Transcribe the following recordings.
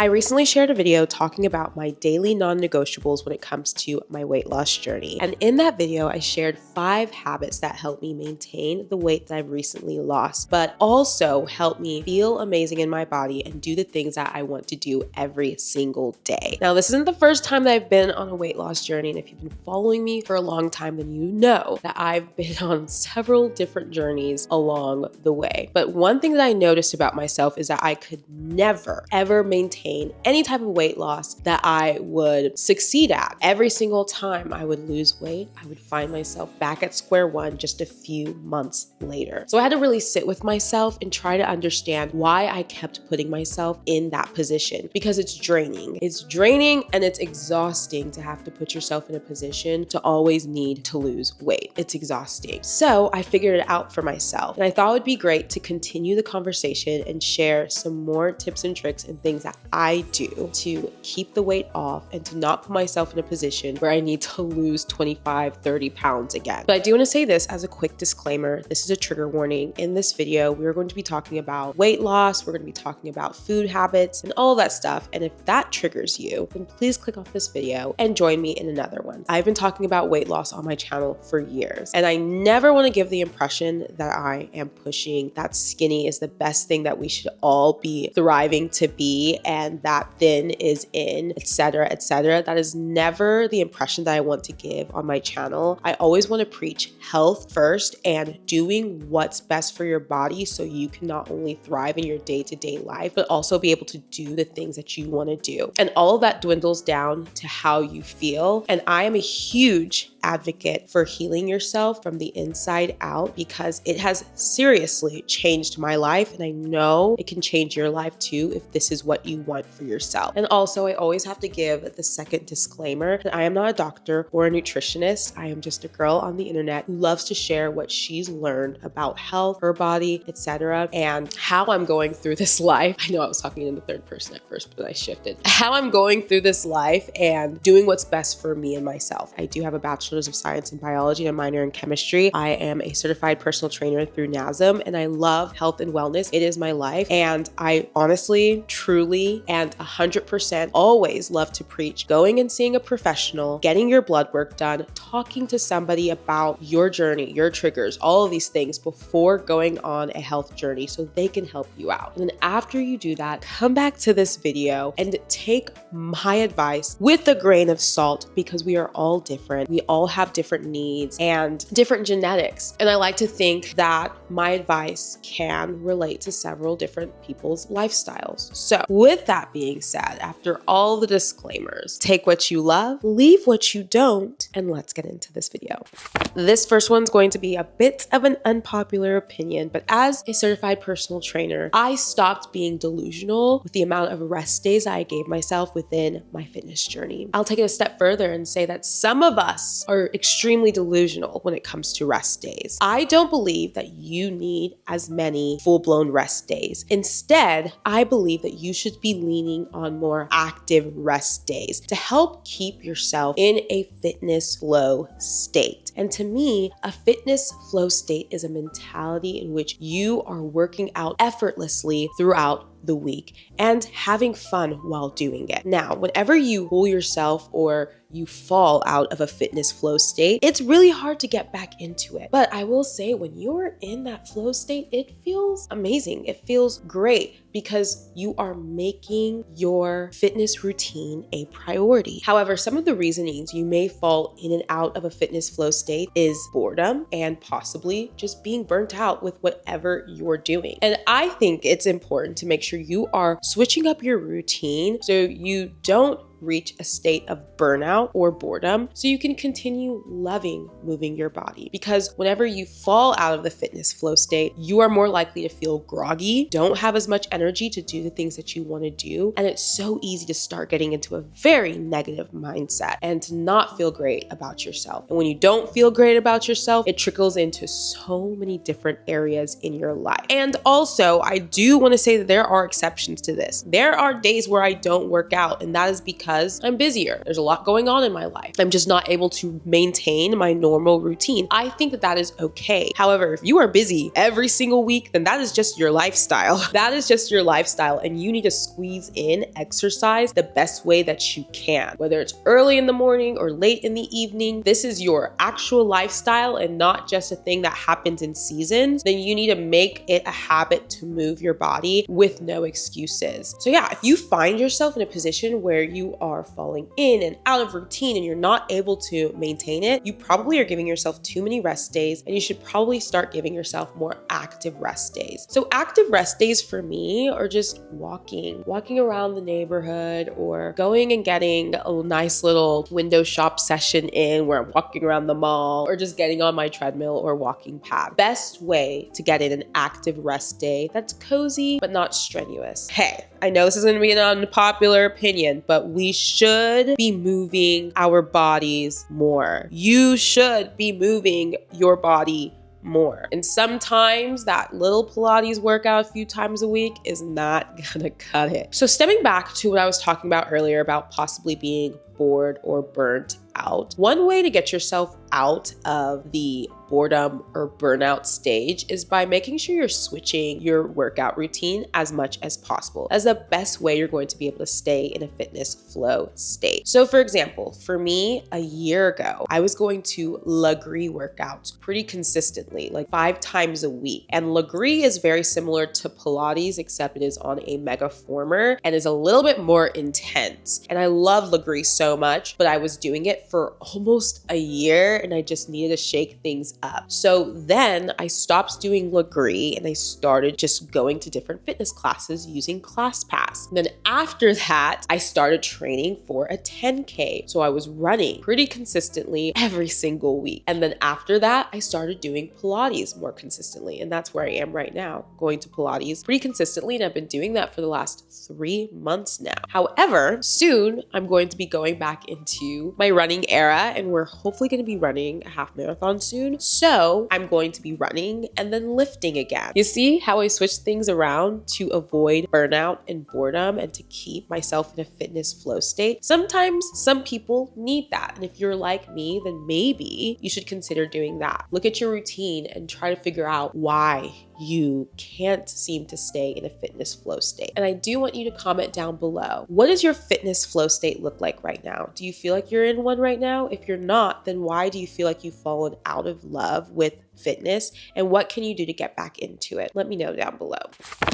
I recently shared a video talking about my daily non-negotiables when it comes to my weight loss journey. And in that video, I shared 5 habits that help me maintain the weight that I've recently lost, but also help me feel amazing in my body and do the things that I want to do every single day. Now, this isn't the first time that I've been on a weight loss journey. And if you've been following me for a long time, then you know that I've been on several different journeys along the way. But one thing that I noticed about myself is that I could never, ever maintain any type of weight loss that I would succeed at. Every single time I would lose weight, I would find myself back at square one just a few months later. So I had to really sit with myself and try to understand why I kept putting myself in that position, because it's draining. It's draining and it's exhausting to have to put yourself in a position to always need to lose weight. It's exhausting. So I figured it out for myself, and I thought it would be great to continue the conversation and share some more tips and tricks and things that I do to keep the weight off and to not put myself in a position where I need to lose 25, 30 pounds again. But I do want to say this as a quick disclaimer. This is a trigger warning. In this video, we're going to be talking about weight loss. We're going to be talking about food habits and all that stuff. And if that triggers you, then please click off this video and join me in another one. I've been talking about weight loss on my channel for years, and I never want to give the impression that I am pushing that skinny is the best thing that we should all be thriving to be, and that thin is in, etc., etc. That is never the impression that I want to give on my channel. I always want to preach health first and doing what's best for your body so you can not only thrive in your day-to-day life, but also be able to do the things that you want to do. And all of that dwindles down to how you feel. And I am a huge advocate for healing yourself from the inside out, because it has seriously changed my life, and I know it can change your life too if this is what you want for yourself. And also, I always have to give the second disclaimer that I am not a doctor or a nutritionist. I am just a girl on the internet who loves to share what she's learned about health, her body, etc., and how I'm going through this life. I know I was talking in the third person at first, but I shifted. How I'm going through this life and doing what's best for me and myself. I do have a bachelor's of science in biology and a minor in chemistry. I am a certified personal trainer through NASM, and I love health and wellness. It is my life, and I honestly, truly, and 100% always love to preach going and seeing a professional, getting your blood work done, talking to somebody about your journey, your triggers, all of these things before going on a health journey so they can help you out. And then after you do that, come back to this video and take my advice with a grain of salt, because we are all different. We all have different needs and different genetics. And I like to think that my advice can relate to several different people's lifestyles. So with that being said, after all the disclaimers, take what you love, leave what you don't, and let's get into this video. This first one's going to be a bit of an unpopular opinion, but as a certified personal trainer, I stopped being delusional with the amount of rest days I gave myself within my fitness journey. I'll take it a step further and say that some of us are extremely delusional when it comes to rest days. I don't believe that you need as many full-blown rest days. Instead, I believe that you should be leaning on more active rest days to help keep yourself in a fitness flow state. And to me, a fitness flow state is a mentality in which you are working out effortlessly throughout the week and having fun while doing it. Now, whenever you pull yourself or you fall out of a fitness flow state, it's really hard to get back into it. But I will say, when you're in that flow state, it feels amazing. It feels great because you are making your fitness routine a priority. However, some of the reasonings you may fall in and out of a fitness flow state is boredom and possibly just being burnt out with whatever you're doing. And I think it's important to make sure you are switching up your routine so you don't reach a state of burnout or boredom, so you can continue loving moving your body. Because whenever you fall out of the fitness flow state, you are more likely to feel groggy, don't have as much energy to do the things that you want to do, and it's so easy to start getting into a very negative mindset and to not feel great about yourself. And when you don't feel great about yourself, it trickles into so many different areas in your life. And also, I do want to say that there are exceptions to this. There are days where I don't work out, and that is because because I'm busier. There's a lot going on in my life. I'm just not able to maintain my normal routine. I think that that is okay. However, if you are busy every single week, then that is just your lifestyle. That is just your lifestyle, and you need to squeeze in exercise the best way that you can. Whether it's early in the morning or late in the evening, this is your actual lifestyle and not just a thing that happens in seasons. Then you need to make it a habit to move your body with no excuses. So yeah, if you find yourself in a position where you are falling in and out of routine and you're not able to maintain it, you probably are giving yourself too many rest days, and you should probably start giving yourself more active rest days. So active rest days for me are just walking around the neighborhood, or going and getting a nice little window shop session in where I'm walking around the mall, or just getting on my treadmill or walking path. Best way to get in an active rest day that's cozy but not strenuous. Hey, I know this is going to be an unpopular opinion, but we should be moving our bodies more. You should be moving your body more. And sometimes that little Pilates workout a few times a week is not gonna cut it. So stemming back to what I was talking about earlier about possibly being bored or burnt out, one way to get yourself out of the boredom or burnout stage is by making sure you're switching your workout routine as much as possible. That's the best way you're going to be able to stay in a fitness flow state. So for example, for me, a year ago, I was going to Legree workouts pretty consistently, like 5 times a week. And Legree is very similar to Pilates, except it is on a mega former and is a little bit more intense. And I love Legree so much, but I was doing it for almost a year and I just needed to shake things up. So then I stopped doing Legree and I started just going to different fitness classes using ClassPass. And then after that, I started training for a 10K. So I was running pretty consistently every single week. And then after that, I started doing Pilates more consistently. And that's where I am right now, going to Pilates pretty consistently. And I've been doing that for the last 3 months now. However, soon I'm going to be going back into my running era, and we're hopefully going to be running a half marathon soon. So I'm going to be running and then lifting again. You see how I switched things around to avoid burnout and boredom and to keep myself in a fitness flow state? Sometimes some people need that. And if you're like me, then maybe you should consider doing that. Look at your routine and try to figure out why you can't seem to stay in a fitness flow state. And I do want you to comment down below. What does your fitness flow state look like right now? Do you feel like you're in one right now? If you're not, then why do you feel like you've fallen out of love with fitness, and what can you do to get back into it? Let me know down below.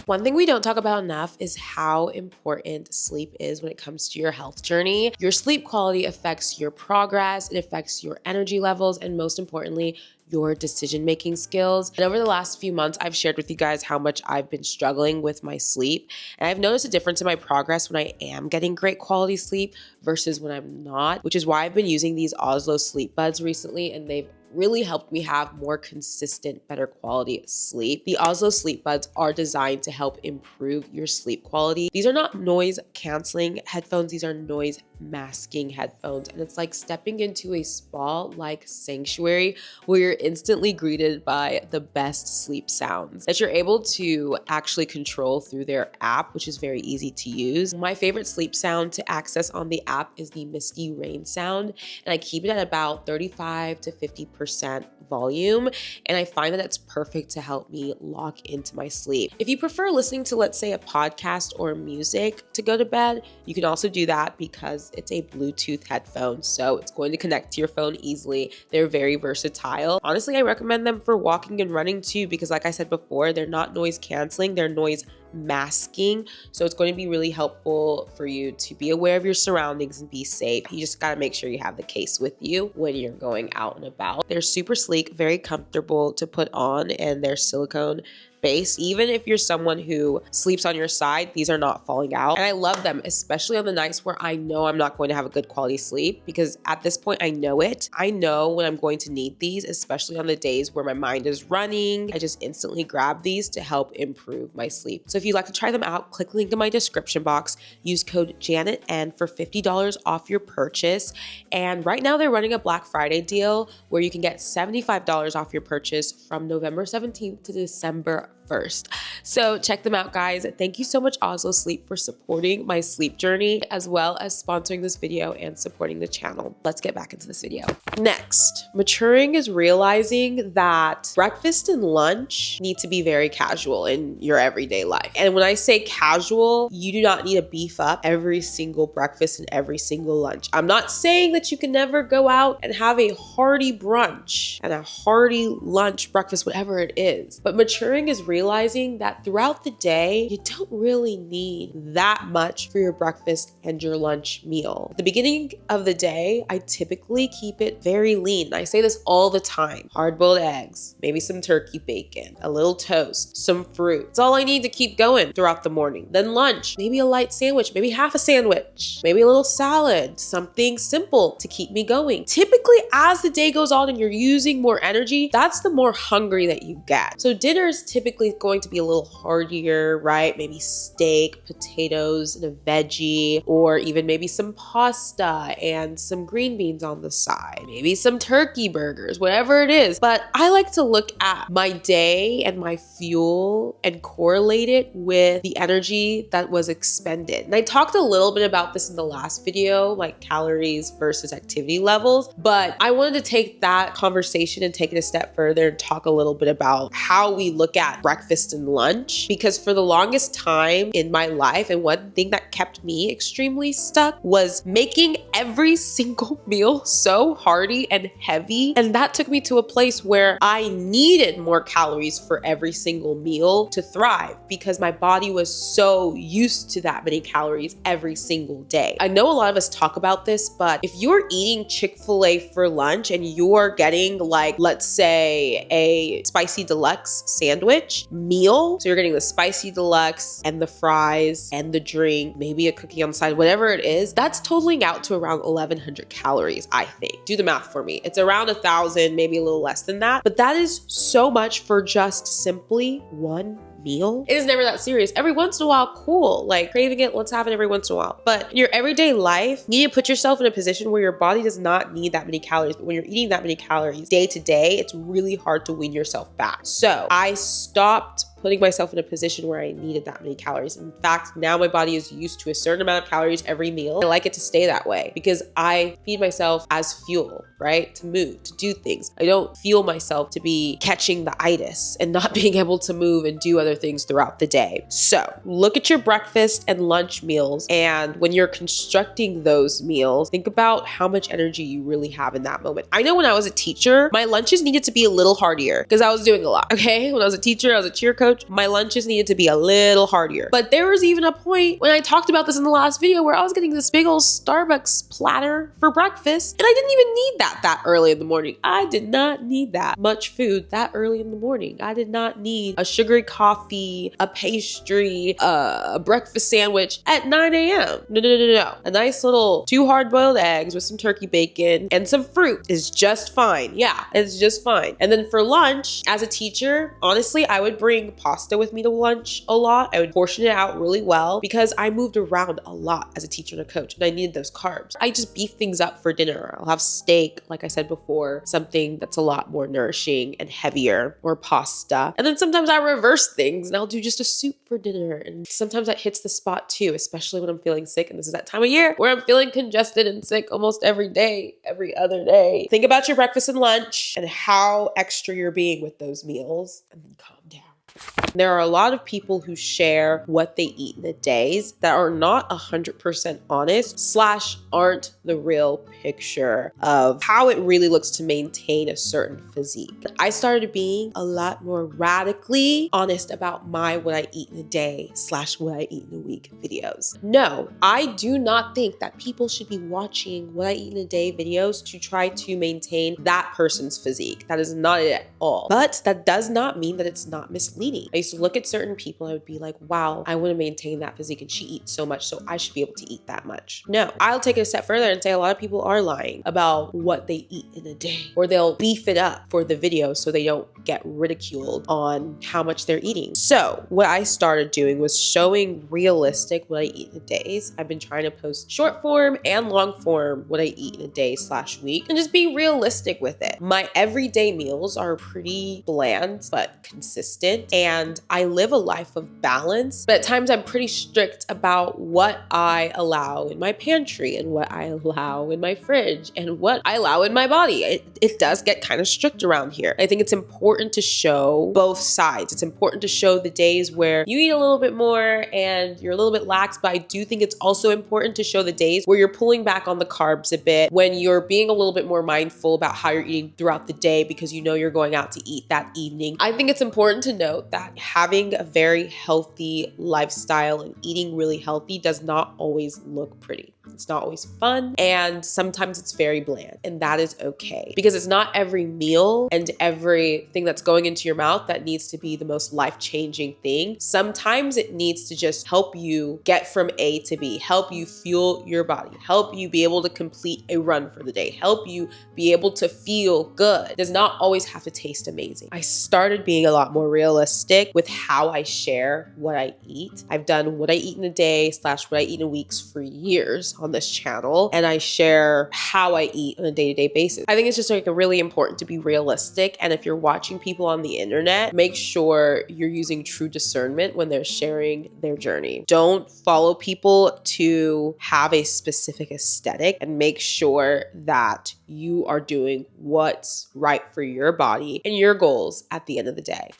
One thing we don't talk about enough is how important sleep is when it comes to your health journey. Your sleep quality affects your progress, it affects your energy levels, and most importantly, your decision-making skills. And over the last few months, I've shared with you guys how much I've been struggling with my sleep. And I've noticed a difference in my progress when I am getting great quality sleep versus when I'm not, which is why I've been using these Oslo sleep buds recently, and they've really helped me have more consistent, better quality sleep. The Oslo sleep buds are designed to help improve your sleep quality. These are not noise canceling headphones. These are noise masking headphones. And it's like stepping into a spa-like sanctuary where you're instantly greeted by the best sleep sounds that you're able to actually control through their app, which is very easy to use. My favorite sleep sound to access on the app is the misty rain sound. And I keep it at about 35 to 50% volume, and I find that it's perfect to help me lock into my sleep. If you prefer listening to, let's say, a podcast or music to go to bed, you can also do that because it's a Bluetooth headphone, so it's going to connect to your phone easily. They're very versatile. Honestly, I recommend them for walking and running too, because like I said before, they're not noise canceling, they're noise masking. So it's going to be really helpful for you to be aware of your surroundings and be safe. You just got to make sure you have the case with you when you're going out and about. They're super sleek, very comfortable to put on, and they're silicone based. Even if you're someone who sleeps on your side, these are not falling out. And I love them, especially on the nights where I know I'm not going to have a good quality sleep, because at this point I know it. I know when I'm going to need these, especially on the days where my mind is running. I just instantly grab these to help improve my sleep. So if you'd like to try them out, click the link in my description box, use code JanetN for $50 off your purchase. And right now they're running a Black Friday deal where you can get $75 off your purchase from November 17th to December first. So check them out, guys. Thank you so much, Oslo Sleep, for supporting my sleep journey, as well as sponsoring this video and supporting the channel. Let's get back into this video. Next, maturing is realizing that breakfast and lunch need to be very casual in your everyday life. And when I say casual, you do not need to beef up every single breakfast and every single lunch. I'm not saying that you can never go out and have a hearty brunch and a hearty lunch, breakfast, whatever it is. But maturing is realizing that throughout the day, you don't really need that much for your breakfast and your lunch meal. At the beginning of the day, I typically keep it very lean. I say this all the time. Hard-boiled eggs, maybe some turkey bacon, a little toast, some fruit. It's all I need to keep going throughout the morning. Then lunch, maybe a light sandwich, maybe half a sandwich, maybe a little salad, something simple to keep me going. Typically, as the day goes on and you're using more energy, that's the more hungry that you get. So dinner is typically going to be a little heartier, right? Maybe steak, potatoes, and a veggie, or even maybe some pasta and some green beans on the side, maybe some turkey burgers, whatever it is. But I like to look at my day and my fuel and correlate it with the energy that was expended. And I talked a little bit about this in the last video, like calories versus activity levels, but I wanted to take that conversation and take it a step further and talk a little bit about how we look at breakfast and lunch, because for the longest time in my life, and one thing that kept me extremely stuck was making every single meal so hearty and heavy. And that took me to a place where I needed more calories for every single meal to thrive, because my body was so used to that many calories every single day. I know a lot of us talk about this, but if you're eating Chick-fil-A for lunch and you're getting, like, let's say a spicy deluxe sandwich meal, so you're getting the spicy deluxe and the fries and the drink, maybe a cookie on the side, whatever it is, that's totaling out to around 1,100 calories, I think. Do the math for me. It's around 1,000, maybe a little less than that. But that is so much for just simply one meal. It is never that serious. Every once in a while, cool. Like craving it, let's have it every once in a while. But in your everyday life, you need to put yourself in a position where your body does not need that many calories. But when you're eating that many calories day to day, it's really hard to wean yourself back. So I stopped putting myself in a position where I needed that many calories. In fact, now my body is used to a certain amount of calories every meal. I like it to stay that way because I feed myself as fuel, right? To move, to do things. I don't fuel myself to be catching the itis and not being able to move and do other things throughout the day. So look at your breakfast and lunch meals. And when you're constructing those meals, think about how much energy you really have in that moment. I know when I was a teacher, my lunches needed to be a little heartier because I was doing a lot, okay? When I was a teacher, I was a cheer coach, my lunches needed to be a little heartier. But there was even a point when I talked about this in the last video where I was getting this big old Starbucks platter for breakfast, and I didn't even need that early in the morning. I did not need that much food that early in the morning. I did not need a sugary coffee, a pastry, a breakfast sandwich at 9 a.m. No. A nice little 2 hard-boiled eggs with some turkey bacon and some fruit is just fine. Yeah, it's just fine. And then for lunch, as a teacher, honestly, I would bring pasta with me to lunch a lot. I would portion it out really well because I moved around a lot as a teacher and a coach, and I needed those carbs. I just beef things up for dinner. I'll have steak, like I said before, something that's a lot more nourishing and heavier, or pasta. And then sometimes I reverse things and I'll do just a soup for dinner. And sometimes that hits the spot too, especially when I'm feeling sick. And this is that time of year where I'm feeling congested and sick almost every day, every other day. Think about your breakfast and lunch and how extra you're being with those meals, and then calm down. There are a lot of people who share what they eat in the days that are not 100% honest / aren't the real picture of how it really looks to maintain a certain physique. I started being a lot more radically honest about my what I eat in a day / what I eat in a week videos. No, I do not think that people should be watching what I eat in a day videos to try to maintain that person's physique. That is not it at all. But that does not mean that it's not misleading. I used to look at certain people, I would be like, wow, I want to maintain that physique and she eats so much, so I should be able to eat that much. No, I'll take it a step further and say a lot of people are lying about what they eat in a day, or they'll beef it up for the video so they don't get ridiculed on how much they're eating. So what I started doing was showing realistic what I eat in a days. I've been trying to post short form and long form what I eat in a day / week and just be realistic with it. My everyday meals are pretty bland but consistent. and I live a life of balance, but at times I'm pretty strict about what I allow in my pantry and what I allow in my fridge and what I allow in my body. It does get kind of strict around here. I think it's important to show both sides. It's important to show the days where you eat a little bit more and you're a little bit lax, but I do think it's also important to show the days where you're pulling back on the carbs a bit, when you're being a little bit more mindful about how you're eating throughout the day because you know you're going out to eat that evening. I think it's important to note that having a very healthy lifestyle and eating really healthy does not always look pretty. It's not always fun, and sometimes it's very bland, and that is okay, because it's not every meal and everything that's going into your mouth that needs to be the most life-changing thing. Sometimes it needs to just help you get from A to B, help you fuel your body, help you be able to complete a run for the day, help you be able to feel good. It does not always have to taste amazing. I started being a lot more realistic with how I share what I eat. I've done what I eat in a day / what I eat in weeks for years on this channel, and I share how I eat on a day-to-day basis. I think it's just like really important to be realistic, and if you're watching people on the internet, make sure you're using true discernment when they're sharing their journey. Don't follow people to have a specific aesthetic, and make sure that you are doing what's right for your body and your goals at the end of the day.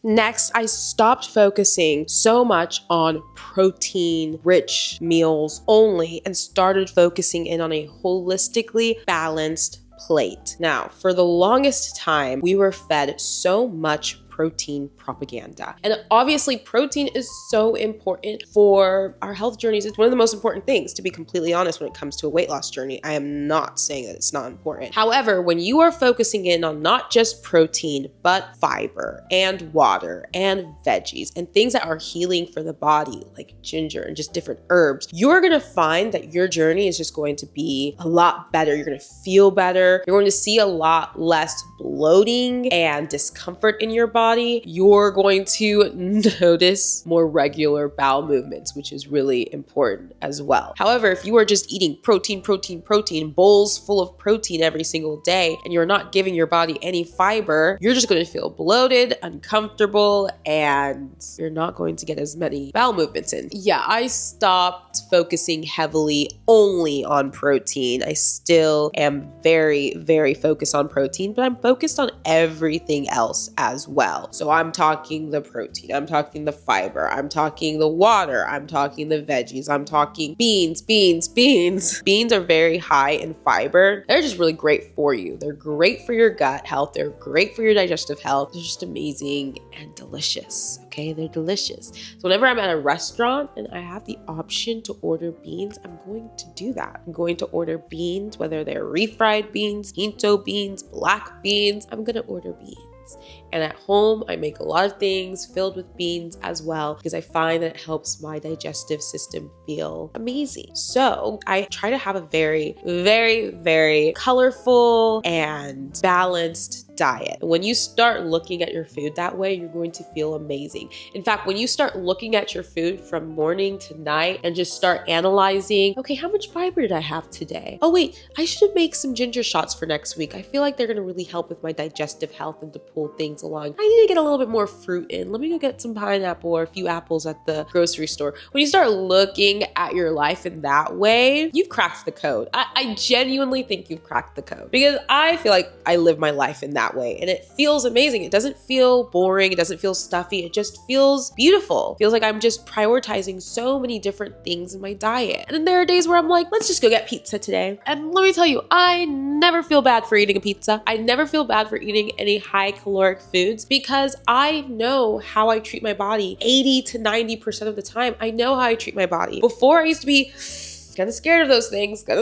Next, I stopped focusing so much on protein-rich meals only and started focusing in on a holistically balanced plate. Now, for the longest time, we were fed so much protein propaganda. And obviously protein is so important for our health journeys. It's one of the most important things, to be completely honest, when it comes to a weight loss journey. I am not saying that it's not important. However, when you are focusing in on not just protein, but fiber and water and veggies and things that are healing for the body, like ginger and just different herbs, you're going to find that your journey is just going to be a lot better. You're going to feel better. You're going to see a lot less bloating and discomfort in your body. You're going to notice more regular bowel movements, which is really important as well. However, if you are just eating protein, bowls full of protein every single day, and you're not giving your body any fiber, you're just going to feel bloated, uncomfortable, and you're not going to get as many bowel movements in. Yeah, I stopped focusing heavily only on protein. I still am very, very focused on protein, but I'm focused on everything else as well. So I'm talking the protein, I'm talking the fiber, I'm talking the water, I'm talking the veggies, I'm talking beans. Beans are very high in fiber. They're just really great for you. They're great for your gut health. They're great for your digestive health. They're just amazing and delicious. Okay, they're delicious. So whenever I'm at a restaurant and I have the option to order beans, I'm going to do that. I'm going to order beans, whether they're refried beans, pinto beans, black beans. I'm going to order beans. And at home, I make a lot of things filled with beans as well, because I find that it helps my digestive system feel amazing. So I try to have a very, very, very colorful and balanced diet. When you start looking at your food that way, you're going to feel amazing. In fact, when you start looking at your food from morning to night and just start analyzing, okay, how much fiber did I have today? Oh wait, I should make some ginger shots for next week. I feel like they're going to really help with my digestive health and to pull things along. I need to get a little bit more fruit in. Let me go get some pineapple or a few apples at the grocery store. When you start looking at your life in that way, you've cracked the code. I genuinely think you've cracked the code, because I feel like I live my life in that way and it feels amazing. It doesn't feel boring. It doesn't feel stuffy. It just feels beautiful. It feels like I'm just prioritizing so many different things in my diet. And then there are days where I'm like, let's just go get pizza today. And let me tell you, I never feel bad for eating a pizza. I never feel bad for eating any high caloric foods, because I know how I treat my body 80 to 90% of the time. I know how I treat my body. Before, I used to be kind of scared of those things, but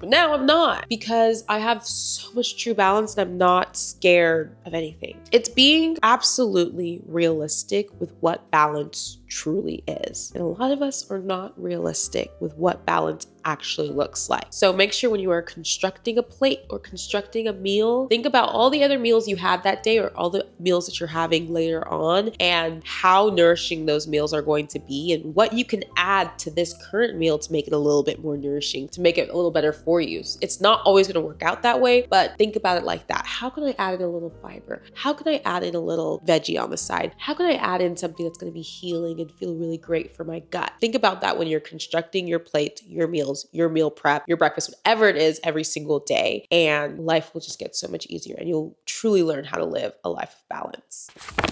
now I'm not, because I have so much true balance and I'm not scared of anything. It's being absolutely realistic with what balance truly is. And a lot of us are not realistic with what balance actually looks like. So make sure when you are constructing a plate or constructing a meal, think about all the other meals you had that day or all the meals that you're having later on and how nourishing those meals are going to be and what you can add to this current meal to make it a little bit more nourishing, to make it a little better for you. It's not always going to work out that way, but think about it like that. How can I add in a little fiber? How can I add in a little veggie on the side? How can I add in something that's going to be healing and feel really great for my gut? Think about that when you're constructing your plate, your meals, your meal prep, your breakfast, whatever it is every single day. And life will just get so much easier and you'll truly learn how to live a life of balance.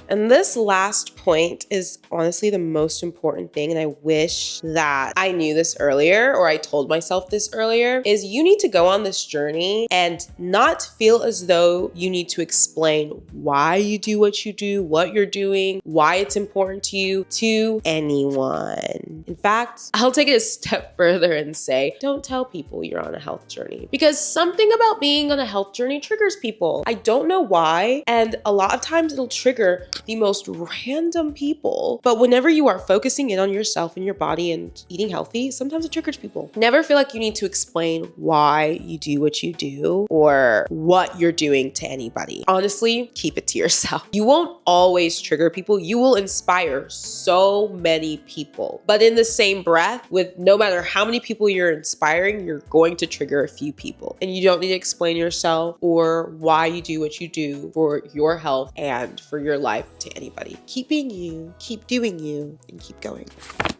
And this last point is honestly the most important thing. And I wish that I knew this earlier or I told myself this earlier, is you need to go on this journey and not feel as though you need to explain why you do what you do, what you're doing, why it's important to you, to anyone. In fact, I'll take it a step further and say, don't tell people you're on a health journey, because something about being on a health journey triggers people. I don't know why. And a lot of times it'll trigger the most random people. But whenever you are focusing in on yourself and your body and eating healthy, sometimes it triggers people. Never feel like you need to explain why you do what you do or what you're doing to anybody. Honestly, keep it to yourself. You won't always trigger people. You will inspire so many people. But in the same breath, with no matter how many people you're inspiring, you're going to trigger a few people. And you don't need to explain yourself or why you do what you do for your health and for your life to anybody. Keep being you, keep doing you, and keep going.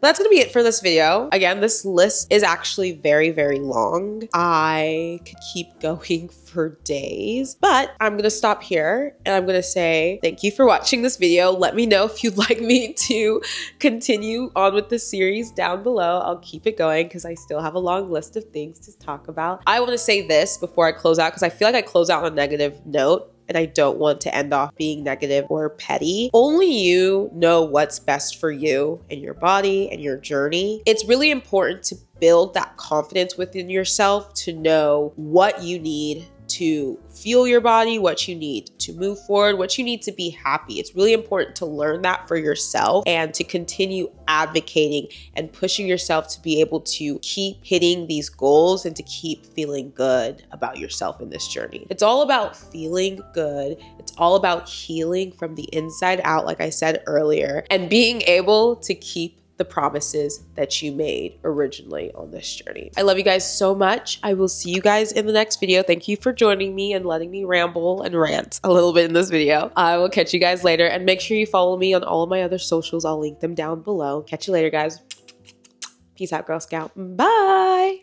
That's gonna be it for this video. Again, this list is actually very, very long. I could keep going for days, but I'm gonna stop here and I'm gonna say thank you for watching this video. Let me know if you'd like me to continue on with the series down below. I'll keep it going because I still have a long list of things to talk about. I wanna say this before I close out because I feel like I close out on a negative note. And I don't want to end off being negative or petty. Only you know what's best for you and your body and your journey. It's really important to build that confidence within yourself to know what you need to feel your body, what you need to move forward, what you need to be happy. It's really important to learn that for yourself and to continue advocating and pushing yourself to be able to keep hitting these goals and to keep feeling good about yourself in this journey. It's all about feeling good. It's all about healing from the inside out, like I said earlier, and being able to keep the promises that you made originally on this journey. I love you guys so much. I will see you guys in the next video. Thank you for joining me and letting me ramble and rant a little bit in this video. I will catch you guys later and make sure you follow me on all of my other socials. I'll link them down below. Catch you later, guys. Peace out, Girl Scout. Bye.